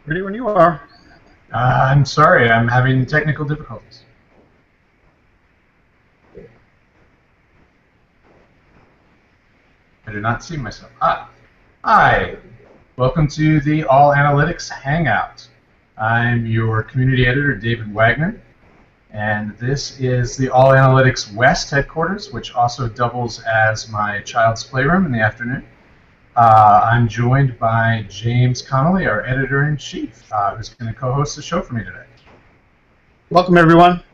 Ready when you are. I'm sorry, I'm having technical difficulties. I do not see myself. Hi. Welcome to the All Analytics Hangout. I'm your community editor, David Wagner, and this is the All Analytics West headquarters, which also doubles as my child's playroom in the afternoon. I'm joined by James Connolly, our editor-in-chief, who's going to co-host the show for me today. Welcome, everyone.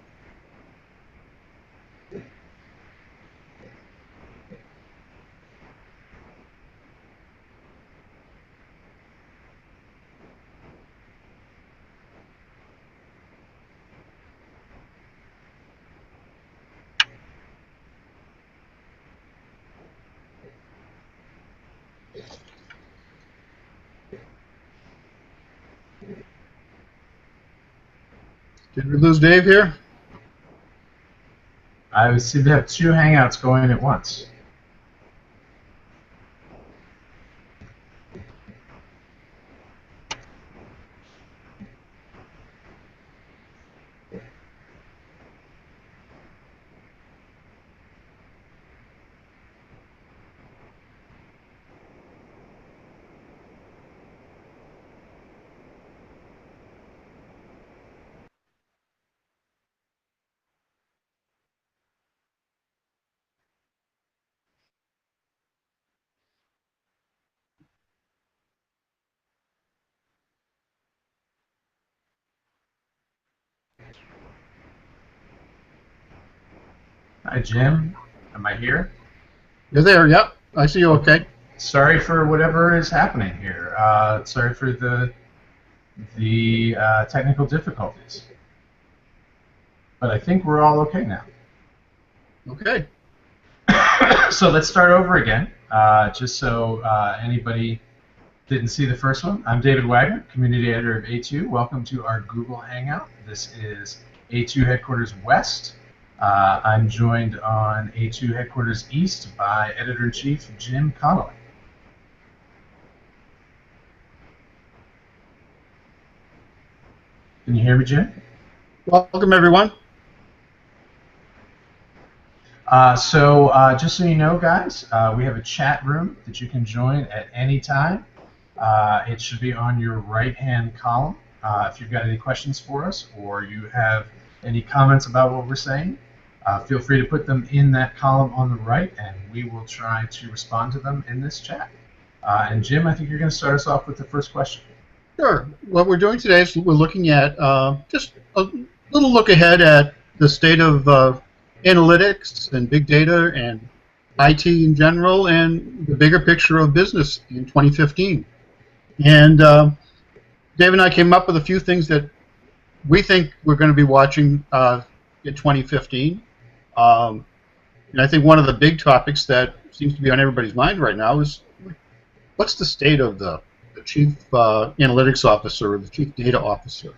Did we lose Dave here? I seem to have two Hangouts going at once. Hi, Jim. Am I here? You're there, yep. I see you okay. Sorry for whatever is happening here. Sorry for the technical difficulties. But I think we're all okay now. Okay. So let's start over again, just so anybody didn't see the first one. I'm David Wagner, community editor of A2. Welcome to our Google Hangout. This is A2 Headquarters West. I'm joined on A2 Headquarters East by editor-in-chief Jim Connolly. Can you hear me, Jim? Welcome, everyone. Just so you know, guys, we have a chat room that you can join at any time. It should be on your right-hand column. If you've got any questions for us or you have any comments about what we're saying, feel free to put them in that column on the right, and we will try to respond to them in this chat. And Jim, I think you're going to start us off with the first question. Sure. What we're doing today is we're looking at just a little look ahead at the state of analytics and big data and IT in general and the bigger picture of business in 2015. And Dave and I came up with a few things that we think we're going to be watching in 2015. And I think one of the big topics that seems to be on everybody's mind right now is what's the state of the chief analytics officer or the chief data officer?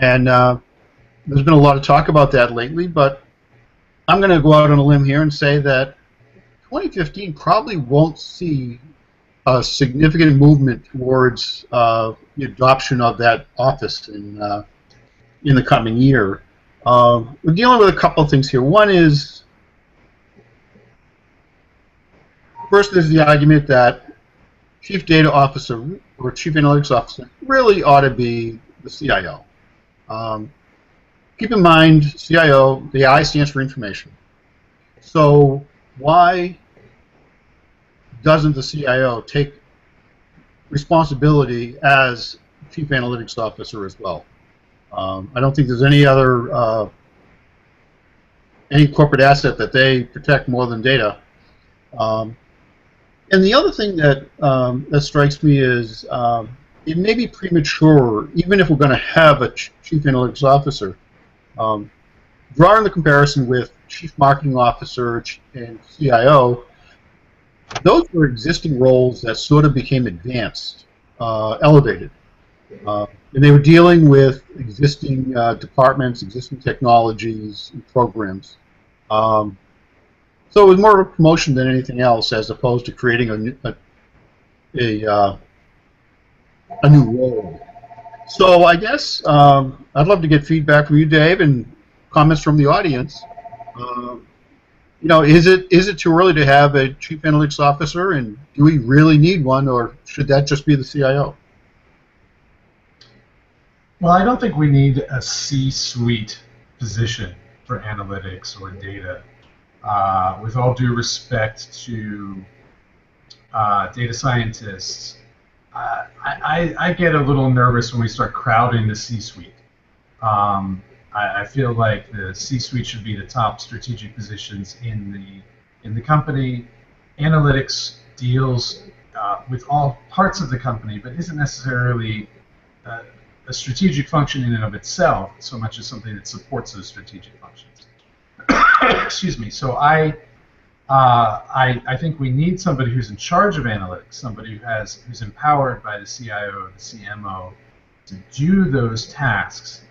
And there's been a lot of talk about that lately, but I'm going to go out on a limb here and say that 2015 probably won't see a significant movement towards the adoption of that office in the coming year. We're dealing with a couple of things here. One is, first, there's the argument that chief data officer or chief analytics officer really ought to be the CIO. Keep in mind, CIO, the I stands for information. So why doesn't the CIO take responsibility as chief analytics officer as well? I don't think there's any other any corporate asset that they protect more than data. And the other thing that that strikes me is it may be premature, even if we're going to have a chief analytics officer. Drawing the comparison with chief marketing officer and CIO, those were existing roles that sort of became advanced, elevated. And they were dealing with existing departments, existing technologies, and programs. So it was more of a promotion than anything else, as opposed to creating a new role. So I guess I'd love to get feedback from you, Dave, and comments from the audience. Um, is it too early to have a chief analytics officer, and do we really need one, or should that just be the CIO? Well, I don't think we need a C-suite position for analytics or data. With all due respect to data scientists, I get a little nervous when we start crowding the C-suite. I feel like the C-suite should be the top strategic positions in the company. Analytics deals with all parts of the company, but isn't necessarily uh, a strategic function in and of itself, so much as something that supports those strategic functions. Excuse me. So I think we need somebody who's in charge of analytics, somebody who's empowered by the CIO or the CMO to do those tasks,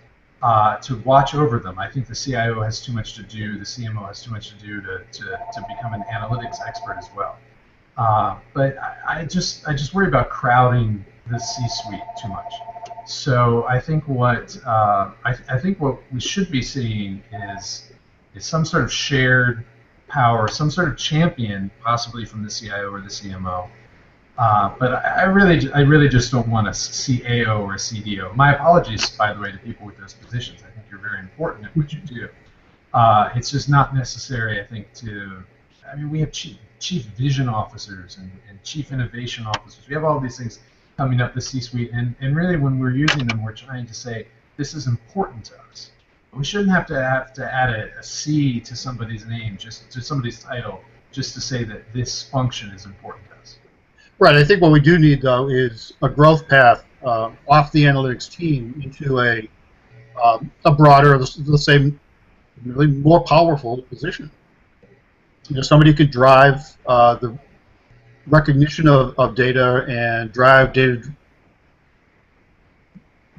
to watch over them. I think the CIO has too much to do, the CMO has too much to do to become an analytics expert as well. But I just worry about crowding the C-suite too much. So I think what we should be seeing is some sort of shared power, some sort of champion, possibly from the CIO or the CMO. But I really just don't want a CAO or a CDO. My apologies, by the way, to people with those positions. I think you're very important at what you do. It's just not necessary, I think, I mean, we have chief vision officers and chief innovation officers. We have all these things coming up the C-suite, and really when we're using them, we're trying to say, this is important to us. We shouldn't have to add a C to somebody's name, just to somebody's title, just to say that this function is important to us. Right. I think what we do need, though, is a growth path off the analytics team into a broader, let's say, really more powerful position. Somebody who could drive the recognition of data and drive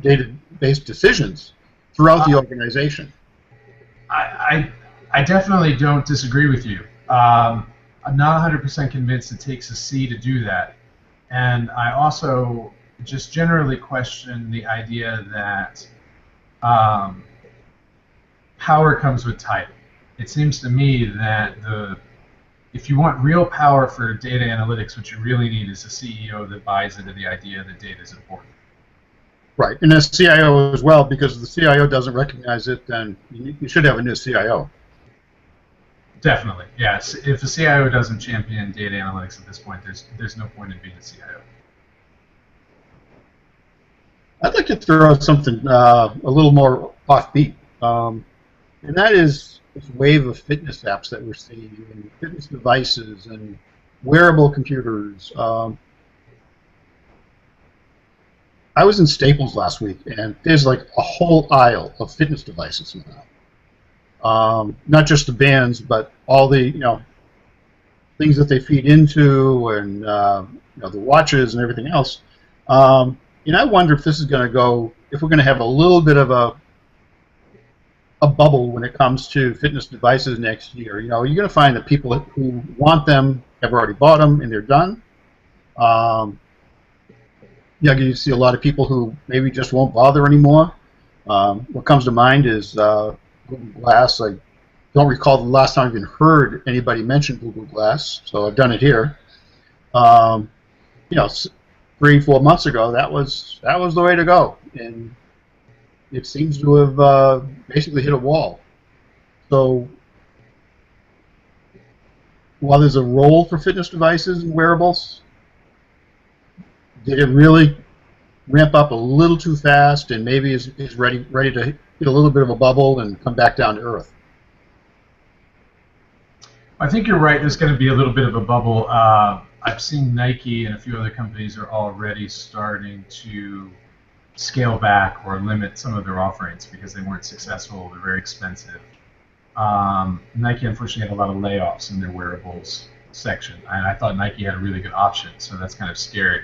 data-based decisions throughout the organization. I definitely don't disagree with you. I'm not 100% convinced it takes a C to do that. And I also just generally question the idea that power comes with title. It seems to me that if you want real power for data analytics, what you really need is a CEO that buys into the idea that data is important. Right, and a CIO as well, because if the CIO doesn't recognize it, then you should have a new CIO. Definitely, yes. If the CIO doesn't champion data analytics at this point, there's no point in being a CIO. I'd like to throw out something a little more offbeat, and that is this wave of fitness apps that we're seeing, and fitness devices and wearable computers. I was in Staples last week, and there's like a whole aisle of fitness devices now. Not just the bands, but all the things that they feed into, and the watches and everything else. I wonder if this is going to go, if we're going to have a little bit of a bubble when it comes to fitness devices next year. You're going to find that people who want them have already bought them and they're done. You see a lot of people who maybe just won't bother anymore. What comes to mind is Google Glass. I don't recall the last time I've even heard anybody mention Google Glass, so I've done it here. 3-4 months ago, that was the way to go, and it seems to have basically hit a wall. So while there's a role for fitness devices and wearables, did it really ramp up a little too fast, and maybe is ready to hit a little bit of a bubble and come back down to earth? I think you're right. There's going to be a little bit of a bubble. I've seen Nike and a few other companies are already starting to scale back or limit some of their offerings because they weren't successful. They're very expensive. Nike unfortunately had a lot of layoffs in their wearables section, and I thought Nike had a really good option, so that's kind of scary.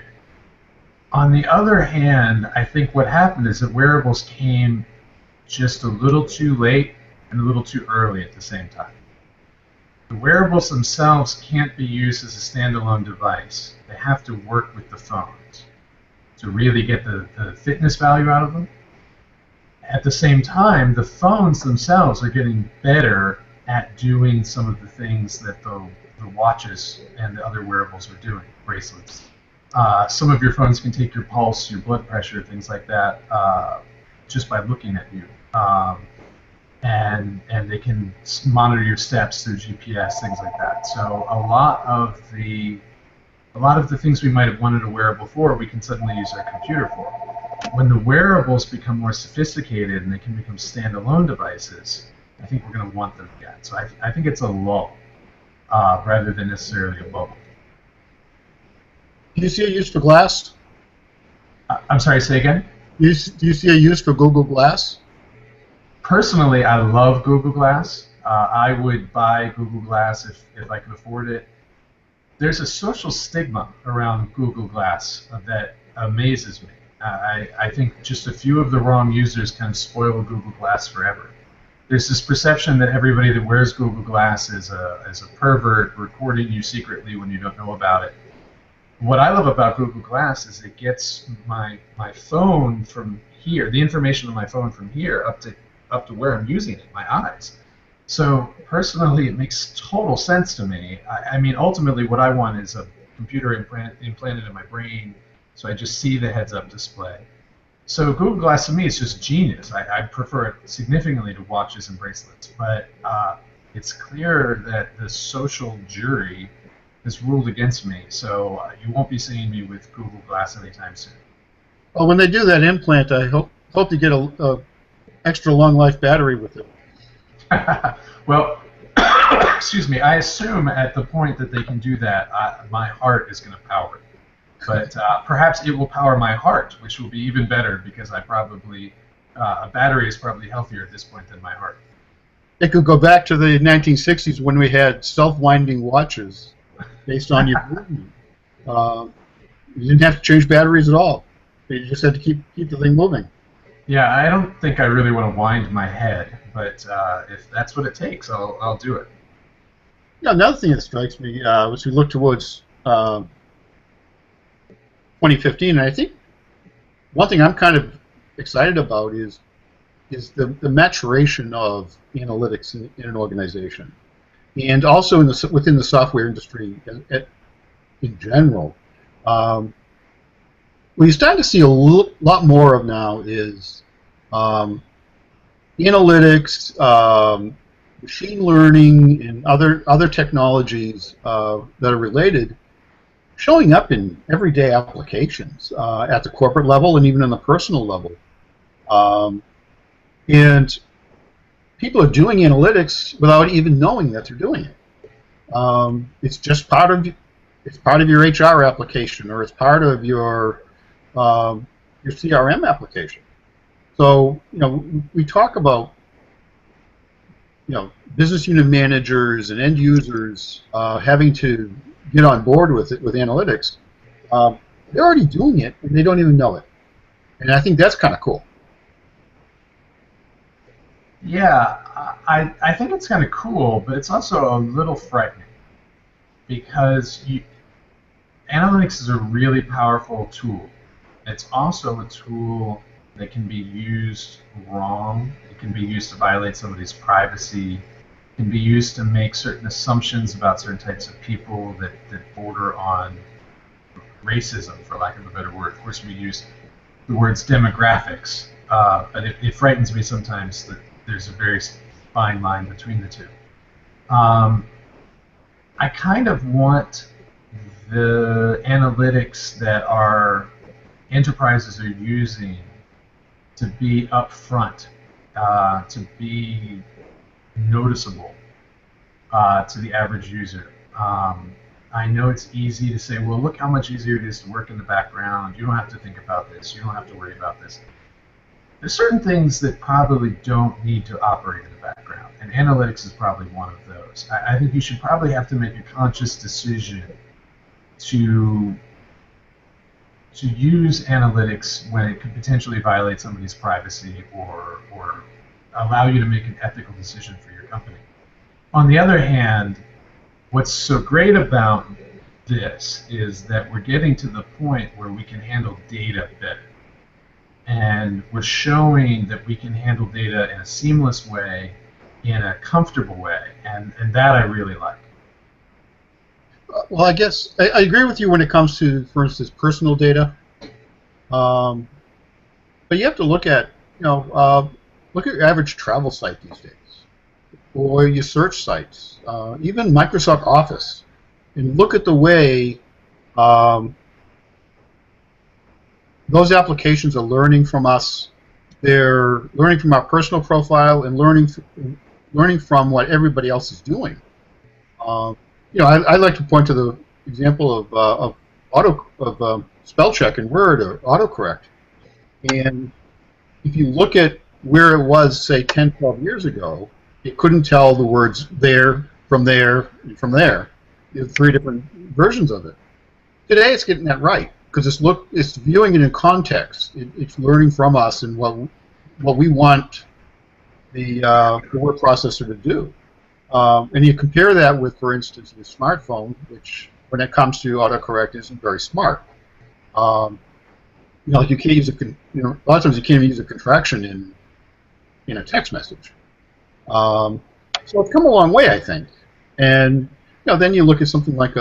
On the other hand, I think what happened is that wearables came just a little too late and a little too early at the same time. The wearables themselves can't be used as a standalone device. They have to work with the phones. to really get the fitness value out of them. At the same time, the phones themselves are getting better at doing some of the things that the watches and the other wearables are doing, bracelets. Some of your phones can take your pulse, your blood pressure, things like that, just by looking at you. And they can monitor your steps through GPS, things like that. So a lot of the things we might have wanted a wearable for, we can suddenly use our computer for. When the wearables become more sophisticated and they can become standalone devices, I think we're going to want them again. So I think it's a lull rather than necessarily a bubble. Do you see a use for Glass? I'm sorry, say again? Do you see a use for Google Glass? Personally, I love Google Glass. I would buy Google Glass if I could afford it. There's a social stigma around Google Glass that amazes me. I think just a few of the wrong users can spoil Google Glass forever. There's this perception that everybody that wears Google Glass is a pervert recording you secretly when you don't know about it. What I love about Google Glass is it gets my phone from here, the information on my phone from here up to where I'm using it, my eyes. So personally, it makes total sense to me. I mean, ultimately, what I want is a computer implanted in my brain, so I just see the heads-up display. So Google Glass to me is just genius. I prefer it significantly to watches and bracelets, but it's clear that the social jury has ruled against me, so you won't be seeing me with Google Glass anytime soon. Well, when they do that implant, I hope to get a extra long life battery with it. Well, excuse me, I assume at the point that they can do that, my heart is going to power it. But perhaps it will power my heart, which will be even better because a battery is probably healthier at this point than my heart. It could go back to the 1960s when we had self-winding watches based on your movement. You didn't have to change batteries at all. You just had to keep the thing moving. Yeah, I don't think I really want to wind my head, but if that's what it takes, I'll do it. Yeah, another thing that strikes me as we look towards 2015, and I think one thing I'm kind of excited about is the maturation of analytics in an organization, and also within the software industry in general. What you're starting to see a lot more of now is analytics, machine learning, and other technologies that are related showing up in everyday applications at the corporate level and even on the personal level. And people are doing analytics without even knowing that they're doing it. It's just part of your HR application, or it's part of your CRM application. So we talk about business unit managers and end users having to get on board with analytics. They're already doing it and they don't even know it, and I think that's kind of cool. Yeah, I think it's kind of cool, but it's also a little frightening because analytics is a really powerful tool. It's also a tool that can be used wrong. It can be used to violate somebody's privacy. It can be used to make certain assumptions about certain types of people that border on racism, for lack of a better word. Of course, we use the words demographics, but it frightens me sometimes that there's a very fine line between the two. I kind of want the analytics that our enterprises are using to be upfront, to be noticeable to the average user. I know it's easy to say, well, look how much easier it is to work in the background. You don't have to think about this. You don't have to worry about this. There's certain things that probably don't need to operate in the background, and analytics is probably one of those. I think you should probably have to make a conscious decision to use analytics when it could potentially violate somebody's privacy or allow you to make an ethical decision for your company. On the other hand, what's so great about this is that we're getting to the point where we can handle data better. And we're showing that we can handle data in a seamless way, in a comfortable way, and that I really like. Well, I guess I agree with you when it comes to, for instance, personal data. But you have to look at, look at your average travel site these days, or your search sites, even Microsoft Office, and look at the way those applications are learning from us. They're learning from our personal profile and learning from what everybody else is doing. I like to point to the example of spell check in Word or autocorrect. And if you look at where it was, say, 10, 12 years ago, it couldn't tell the words there, and from there. You have 3 different versions of it. Today, it's getting that right because it's viewing it in context. It's learning from us and what we want the word processor to do. And you compare that with, for instance, your smartphone, which, when it comes to autocorrect, isn't very smart. Like you can't use a lot of times you can't even use a contraction in a text message. So it's come a long way, I think. And then you look at something like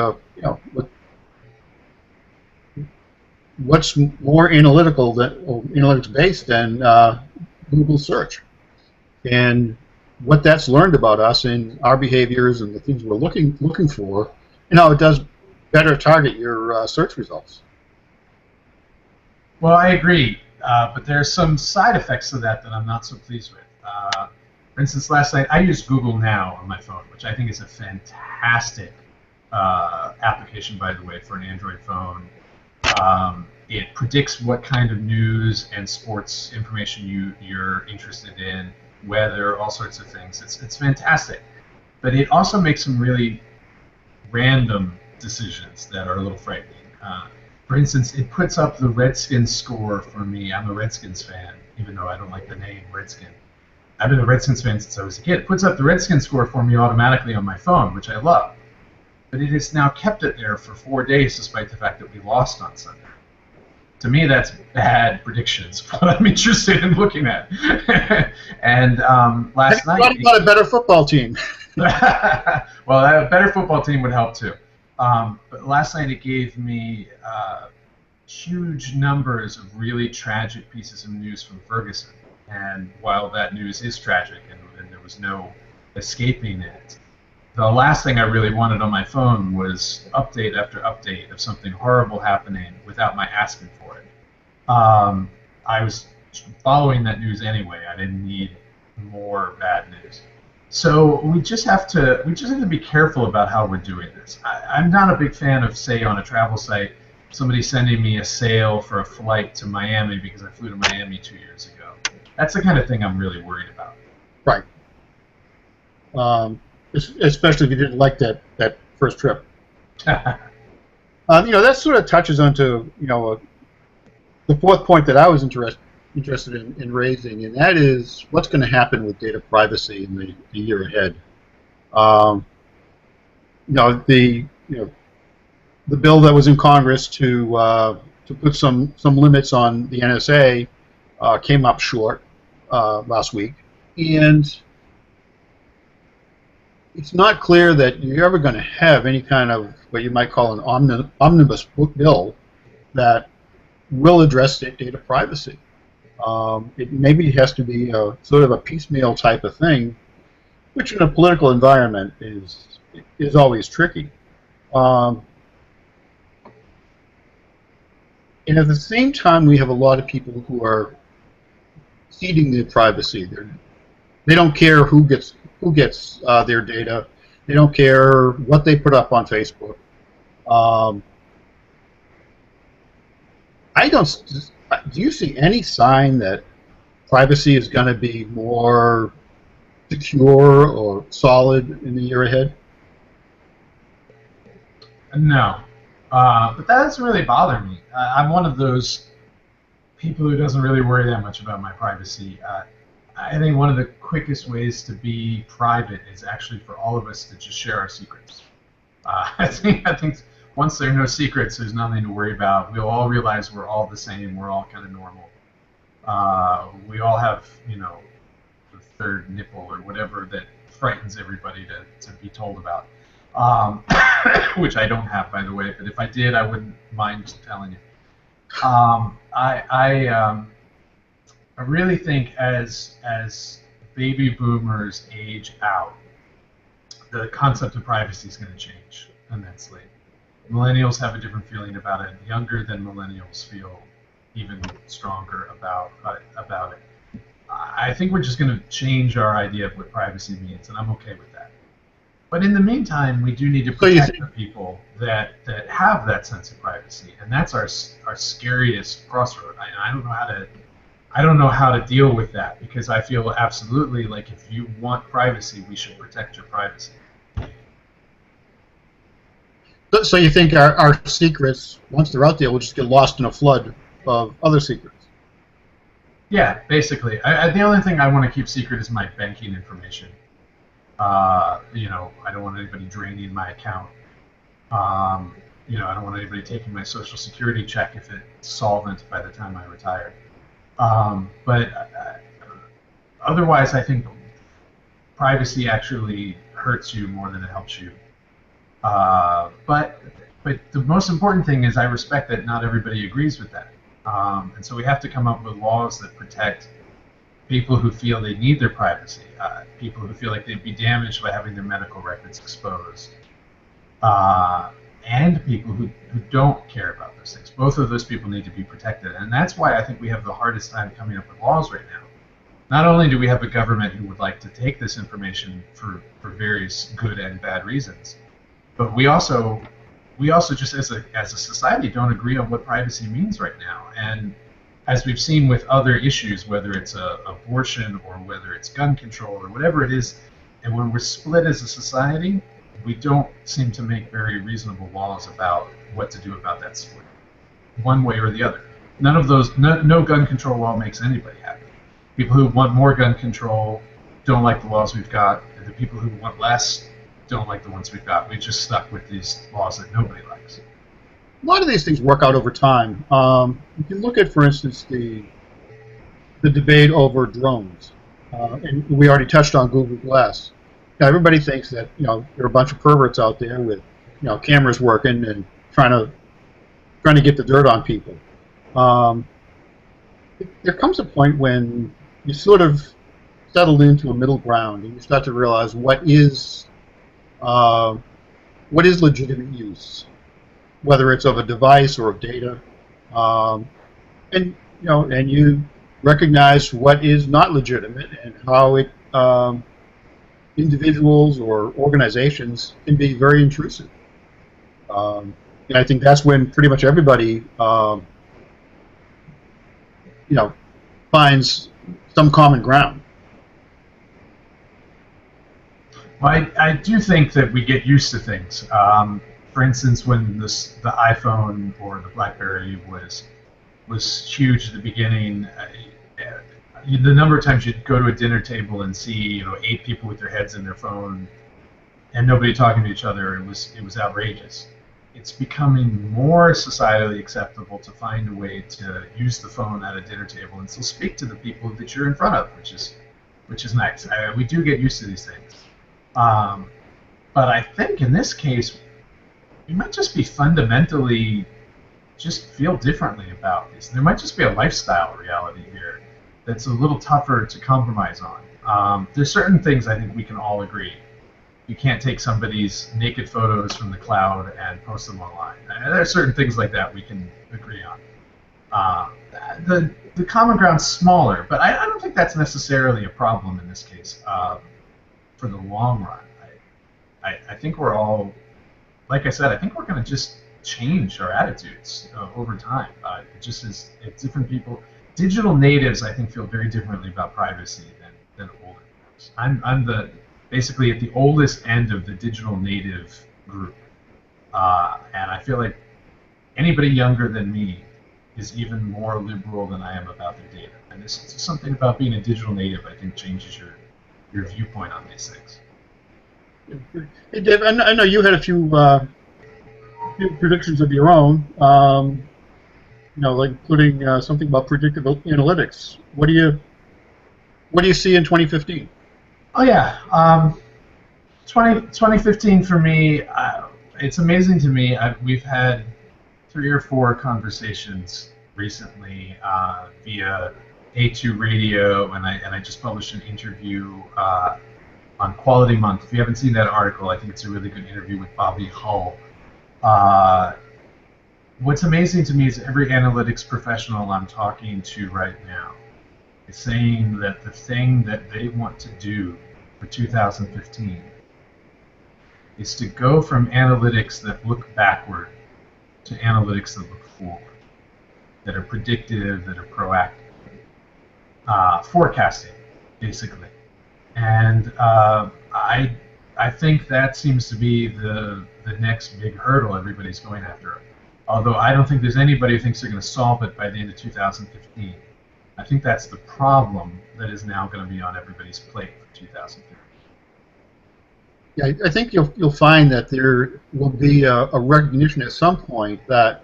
what's more analytics based than Google search, and what that's learned about us and our behaviors and the things we're looking for, and how it does better target your search results. Well, I agree, but there are some side effects to that I'm not so pleased with. For instance, last night I used Google Now on my phone, which I think is a fantastic application, by the way, for an Android phone. It predicts what kind of news and sports information you're interested in, weather, all sorts of things. It's fantastic. But it also makes some really random decisions that are a little frightening. For instance, it puts up the Redskins score for me. I'm a Redskins fan, even though I don't like the name Redskin. I've been a Redskins fan since I was a kid. It puts up the Redskins score for me automatically on my phone, which I love. But it has now kept it there for 4 days, despite the fact that we lost on Sunday. To me, that's bad predictions, what I'm interested in looking at. And last night... What about a better football team? Well, a better football team would help, too. But last night it gave me huge numbers of really tragic pieces of news from Ferguson. And while that news is tragic and there was no escaping it, the last thing I really wanted on my phone was update after update of something horrible happening without my asking for it. I was following that news anyway. I didn't need more bad news. So we just have to be careful about how we're doing this. I'm not a big fan of, say, on a travel site, somebody sending me a sale for a flight to Miami because I flew to Miami 2 years ago. That's the kind of thing I'm really worried about. Right. Especially if you didn't like that first trip. That sort of touches onto the fourth point that I was interested in raising, and that is what's going to happen with data privacy in the year ahead. The bill that was in Congress to put some limits on the NSA came up short last week, and it's not clear that you're ever going to have any kind of what you might call an omnibus bill that will address data privacy. It maybe has to be a sort of a piecemeal type of thing, which in a political environment is always tricky. And at the same time, we have a lot of people who are ceding their privacy. They don't care who gets their data. They don't care what they put up on Facebook. Do you see any sign that privacy is going to be more secure or solid in the year ahead? No. But that doesn't really bother me. I'm one of those people who doesn't really worry that much about my privacy. I think one of the quickest ways to be private is actually for all of us to just share our secrets. I think once there are no secrets, there's nothing to worry about. We'll all realize we're all the same. We're all kind of normal. We all have, the third nipple or whatever that frightens everybody to be told about. Um, which I don't have, by the way, but if I did, I wouldn't mind telling you. I really think as baby boomers age out, the concept of privacy is going to change immensely. Millennials have a different feeling about it. Younger than millennials feel even stronger about it. I think we're just going to change our idea of what privacy means, and I'm okay with that. But in the meantime, we do need to protect the people that have that sense of privacy, and that's our scariest crossroad. I don't know how to deal with that, because I feel absolutely like if you want privacy, we should protect your privacy. So you think our secrets, once they're out there, will just get lost in a flood of other secrets? Yeah, basically. The only thing I want to keep secret is my banking information. I don't want anybody draining my account. I don't want anybody taking my Social Security check if it's solvent by the time I retire. But otherwise, I think privacy actually hurts you more than it helps you. But the most important thing is I respect that not everybody agrees with that. And so we have to come up with laws that protect people who feel they need their privacy, people who feel like they'd be damaged by having their medical records exposed, and people who don't care about those things. Both of those people need to be protected. And that's why I think we have the hardest time coming up with laws right now. Not only do we have a government who would like to take this information for various good and bad reasons, but we also just as a society don't agree on what privacy means right now. And as we've seen with other issues, whether it's abortion or whether it's gun control or whatever it is, and when we're split as a society, we don't seem to make very reasonable laws about what to do about that split, one way or the other. None of those, no gun control law makes anybody happy. People who want more gun control don't like the laws we've got, and the people who want less don't like the ones we've got. We're just stuck with these laws that nobody likes. A lot of these things work out over time. You can look at, for instance, the debate over drones, and we already touched on Google Glass. Now, everybody thinks that there are a bunch of perverts out there with cameras working and trying to get the dirt on people. There comes a point when you sort of settle into a middle ground and you start to realize what is legitimate use, whether it's of a device or of data, and you recognize what is not legitimate and how it individuals or organizations can be very intrusive. And I think that's when pretty much everybody finds some common ground. Well, I do think that we get used to things. For instance, when the iPhone or the BlackBerry was huge at the beginning, the number of times you'd go to a dinner table and see 8 people with their heads in their phone and nobody talking to each other, it was outrageous. It's becoming more societally acceptable to find a way to use the phone at a dinner table and still speak to the people that you're in front of, which is nice. We do get used to these things. But I think in this case, we might just be fundamentally just feel differently about this. There might just be a lifestyle reality here that's a little tougher to compromise on. There's certain things I think we can all agree. You can't take somebody's naked photos from the cloud and post them online. There are certain things like that we can agree on. The common ground's smaller, but I don't think that's necessarily a problem in this case. For the long run, I think we're all, like I said, I think we're going to just change our attitudes over time. It just is, it's different people. Digital natives, I think, feel very differently about privacy than older folks. I'm basically at the oldest end of the digital native group, and I feel like anybody younger than me is even more liberal than I am about their data. And this is something about being a digital native, I think, changes your viewpoint on these things. Hey, Dave, I know you had a few few predictions of your own. Like including something about predictive analytics. What do you see in 2015? Oh yeah, 2015 for me, it's amazing to me. We've had 3 or 4 conversations recently via A2 Radio, and I just published an interview on Quality Month. If you haven't seen that article, I think it's a really good interview with Bobby Hull. What's amazing to me is every analytics professional I'm talking to right now is saying that the thing that they want to do for 2015 is to go from analytics that look backward to analytics that look forward, that are predictive, that are proactive, forecasting, basically. And I think that seems to be the next big hurdle everybody's going after. Although I don't think there's anybody who thinks they're going to solve it by the end of 2015. I think that's the problem that is now going to be on everybody's plate for 2015. Yeah, I think you'll find that there will be a recognition at some point that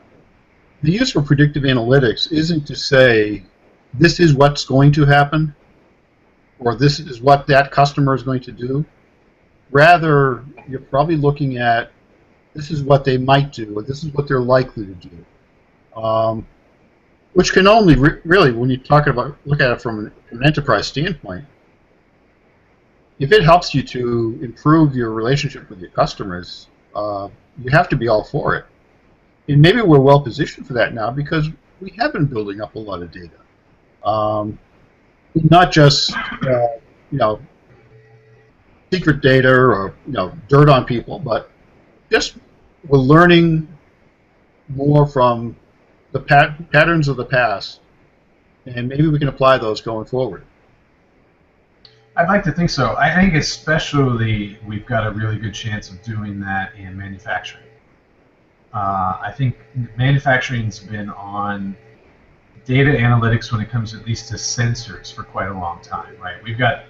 the use for predictive analytics isn't to say this is what's going to happen or this is what that customer is going to do. Rather, you're probably looking at this is what they might do or this is what they're likely to do, which can only really, when you look at it from an enterprise standpoint, if it helps you to improve your relationship with your customers, you have to be all for it. And maybe we're well positioned for that now because we have been building up a lot of data. Not just secret data or dirt on people, but just we're learning more from the patterns of the past, and maybe we can apply those going forward. I'd like to think so. I think especially we've got a really good chance of doing that in manufacturing. I think manufacturing's been on data analytics when it comes at least to sensors for quite a long time, right? We've got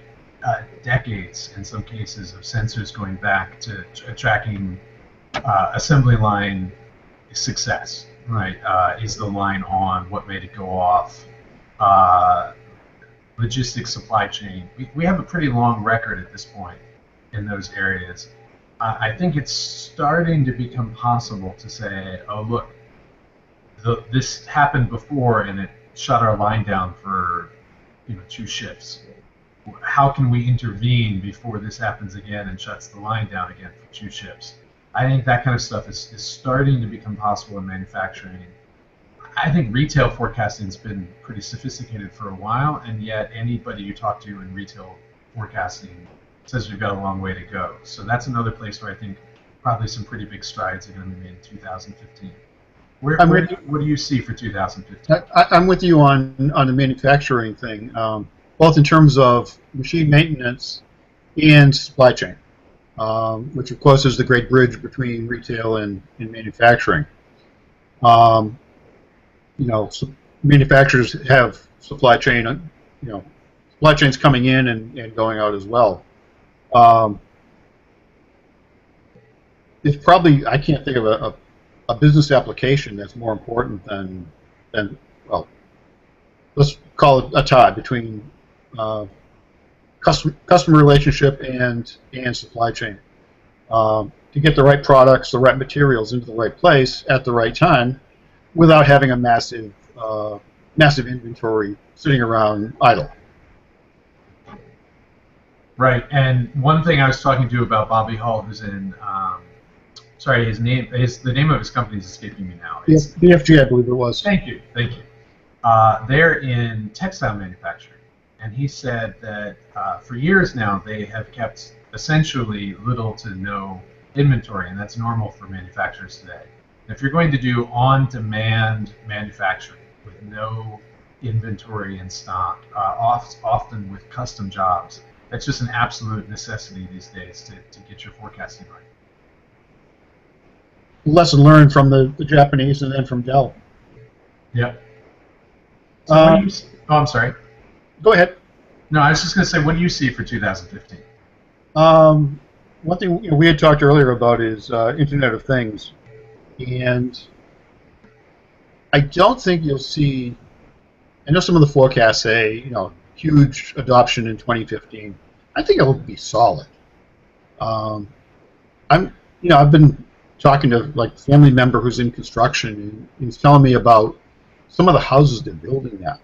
decades, in some cases, of sensors going back to tracking assembly line success, right? Is the line on? What made it go off? Logistics, supply chain. We have a pretty long record at this point in those areas. I think it's starting to become possible to say, oh, look, this happened before and it shut our line down for 2 shifts. How can we intervene before this happens again and shuts the line down again for 2 shifts? I think that kind of stuff is starting to become possible in manufacturing. I think retail forecasting has been pretty sophisticated for a while, and yet anybody you talk to in retail forecasting says we've got a long way to go. So that's another place where I think probably some pretty big strides are going to be made in 2015. What do you see for 2015? I'm with you on the manufacturing thing, both in terms of machine maintenance and supply chain, which of course is the great bridge between retail and manufacturing. Manufacturers have supply chain, supply chains coming in and going out as well. It's probably, I can't think of a business application that's more important than well, let's call it a tie between customer relationship and supply chain. To get the right products, the right materials into the right place at the right time, without having a massive inventory sitting around idle. Right, and one thing I was talking to about Bobby Hull, who's in, the name of his company is escaping me now. It's BFG, I believe it was. Thank you. They're in textile manufacturing, and he said that for years now they have kept essentially little to no inventory, and that's normal for manufacturers today. If you're going to do on-demand manufacturing with no inventory in stock, often with custom jobs, that's just an absolute necessity these days to get your forecasting right. Lesson learned from the Japanese and then from Dell. Yep. So I'm sorry. Go ahead. No, I was just going to say, what do you see for 2015? One thing we had talked earlier about is Internet of Things. And I don't think you'll see. I know some of the forecasts say, huge adoption in 2015. I think it'll be solid. Um, I've been talking to like family member who's in construction, and he's telling me about some of the houses they're building now,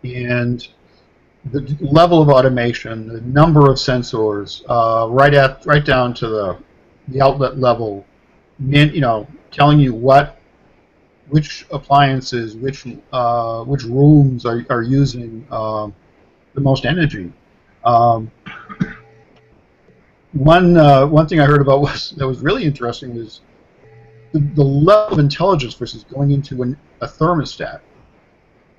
and the level of automation, the number of sensors, right down to the outlet level, telling you which appliances, which rooms are using the most energy. Um, one thing I heard about that was really interesting was the level of intelligence versus going into a thermostat,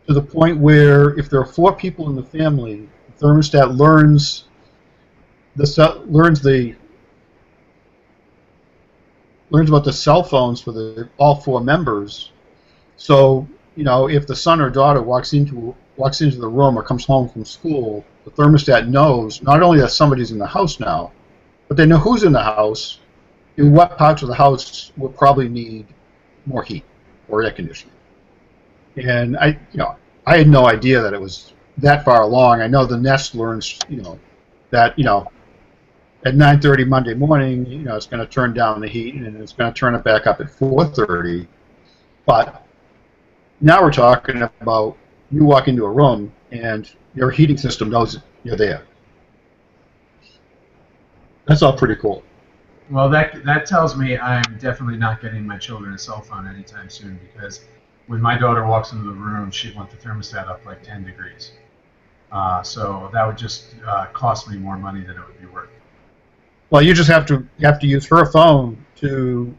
to the point where if there are four people in the family, the thermostat the learns about the cell phones for all four members. So if the son or daughter walks into the room or comes home from school, the thermostat knows not only that somebody's in the house now, but they know who's in the house, in what parts of the house will probably need more heat or air conditioning. And I had no idea that it was that far along. I know the Nest learns, that at 9:30 Monday morning, it's going to turn down the heat and it's going to turn it back up at 4:30. But now we're talking about you walk into a room and your heating system knows you're there. That's all pretty cool. Well, that tells me I'm definitely not getting my children a cell phone anytime soon, because when my daughter walks into the room, she'd want the thermostat up like 10 degrees. So that would just cost me more money than it would be worth. Well, you just have to use her phone to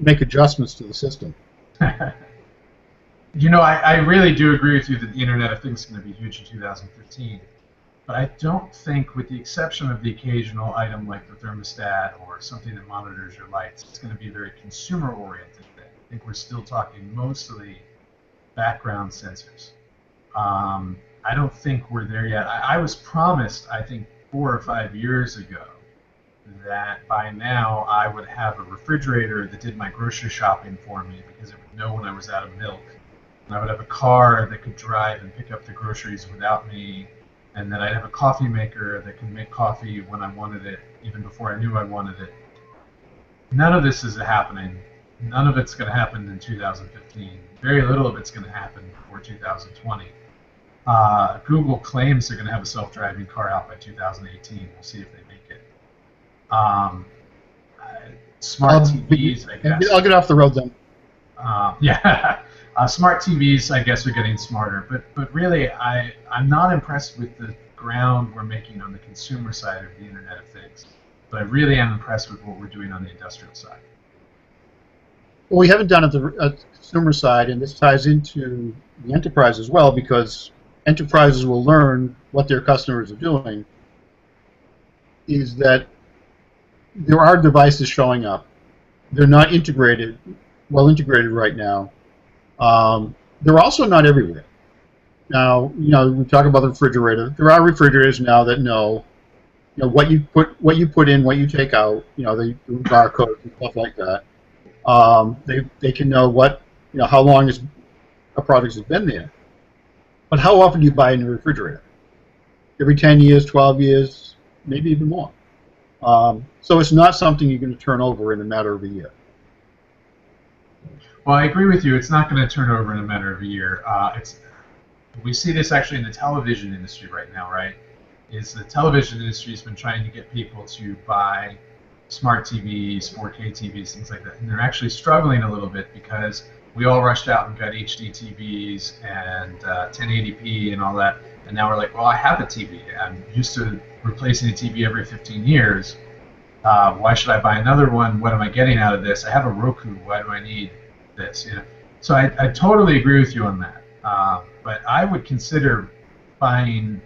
make adjustments to the system. I really do agree with you that the Internet of Things is going to be huge in 2015. But I don't think, with the exception of the occasional item like the thermostat or something that monitors your lights, it's going to be a very consumer-oriented thing. I think we're still talking mostly background sensors. I don't think we're there yet. I was promised, I think, 4 or 5 years ago, that by now I would have a refrigerator that did my grocery shopping for me, because it would know when I was out of milk. And I would have a car that could drive and pick up the groceries without me. And then I'd have a coffee maker that can make coffee when I wanted it, even before I knew I wanted it. None of this is happening. None of it's going to happen in 2015. Very little of it's going to happen before 2020. Google claims they're going to have a self-driving car out by 2018. We'll see if they make it. Smart TVs, I guess. I'll get off the road then. Yeah. Smart TVs, I guess, are getting smarter, but really, I'm not impressed with the ground we're making on the consumer side of the Internet of Things. But I really am impressed with what we're doing on the industrial side. Well, we haven't done it at the consumer side, and this ties into the enterprise as well, because enterprises will learn what their customers are doing. Is that there are devices showing up. They're not well integrated right now. They're also not everywhere. Now, we talk about the refrigerator. There are refrigerators now that know, what you put in, what you take out. They do barcodes and stuff like that. They can know how long a product has been there. But how often do you buy a new refrigerator? Every 10 years, 12 years, maybe even more. So it's not something you're going to turn over in a matter of a year. Well, I agree with you. It's not going to turn over in a matter of a year. We see this actually in the television industry right now, right? The television industry has been trying to get people to buy smart TVs, 4K TVs, things like that. And they're actually struggling a little bit, because we all rushed out and got HD TVs and 1080p and all that. And now we're like, well, I have a TV. I'm used to replacing a TV every 15 years. Why should I buy another one? What am I getting out of this? I have a Roku. Why do I need this? So I totally agree with you on that. But I would consider buying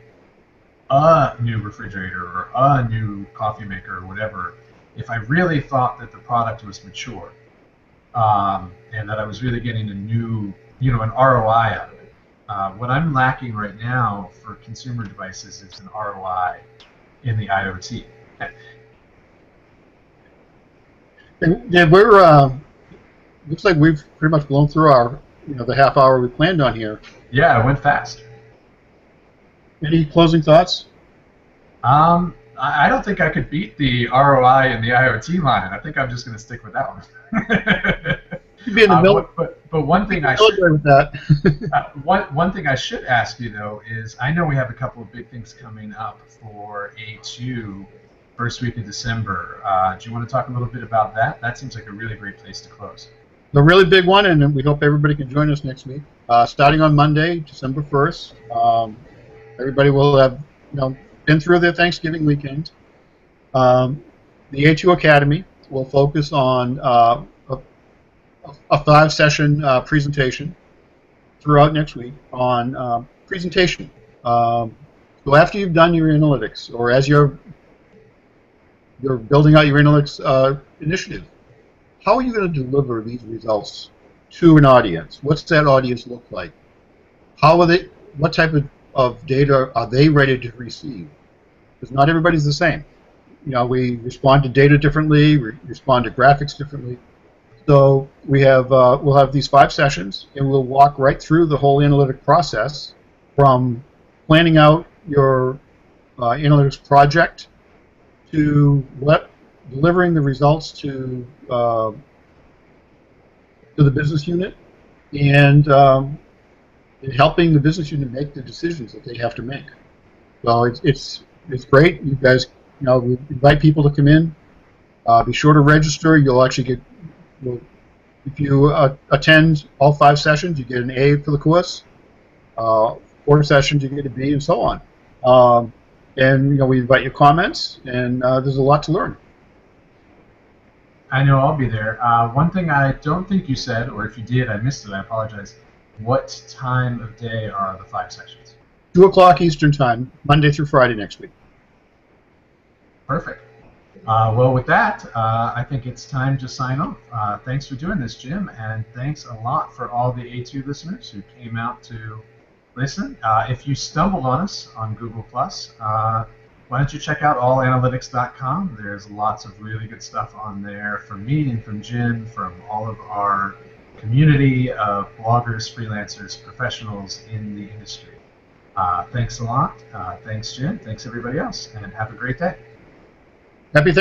a new refrigerator or a new coffee maker or whatever if I really thought that the product was mature, and that I was really getting a new, an ROI out of it. What I'm lacking right now for consumer devices is an ROI in the IoT. Yeah, looks like we've pretty much blown through our, the half hour we planned on here. Yeah, it went fast. Any closing thoughts? I don't think I could beat the ROI and the IoT line. I think I'm just going to stick with that one. You'd be in the middle. But one thing I should With that. one thing I should ask you though is I know we have a couple of big things coming up for A2 first week of December. Do you want to talk a little bit about that? That seems like a really great place to close. The really big one, and we hope everybody can join us next week. Starting on Monday, December 1st, everybody will have been through their Thanksgiving weekend. The A2 Academy will focus on a 5-session presentation throughout next week on presentation. So after you've done your analytics, or as you're building out your analytics initiative, how are you going to deliver these results to an audience? What's that audience look like? How are they? What type of data are they ready to receive? Because not everybody's the same. We respond to data differently. We respond to graphics differently. So we'll have these 5 sessions, and we'll walk right through the whole analytic process, from planning out your analytics project to delivering the results to the business unit, and helping the business unit make the decisions that they have to make. So it's great. You guys, we invite people to come in. Be sure to register. You'll actually get, if you attend all 5 sessions, you get an A for the course. 4 sessions, you get a B, and so on. And we invite your comments, and there's a lot to learn. I know I'll be there. One thing I don't think you said, or if you did, I missed it. I apologize. What time of day are the 5 sessions? 2 o'clock Eastern Time, Monday through Friday next week. Perfect. Well, with that, I think it's time to sign off. Thanks for doing this, Jim, and thanks a lot for all the A2 listeners who came out to listen. If you stumbled on us on Google+, why don't you check out allanalytics.com? There's lots of really good stuff on there from me and from Jim, from all of our community of bloggers, freelancers, professionals in the industry. Thanks a lot. Thanks, Jim. Thanks, everybody else, and have a great day. Happy Thanksgiving.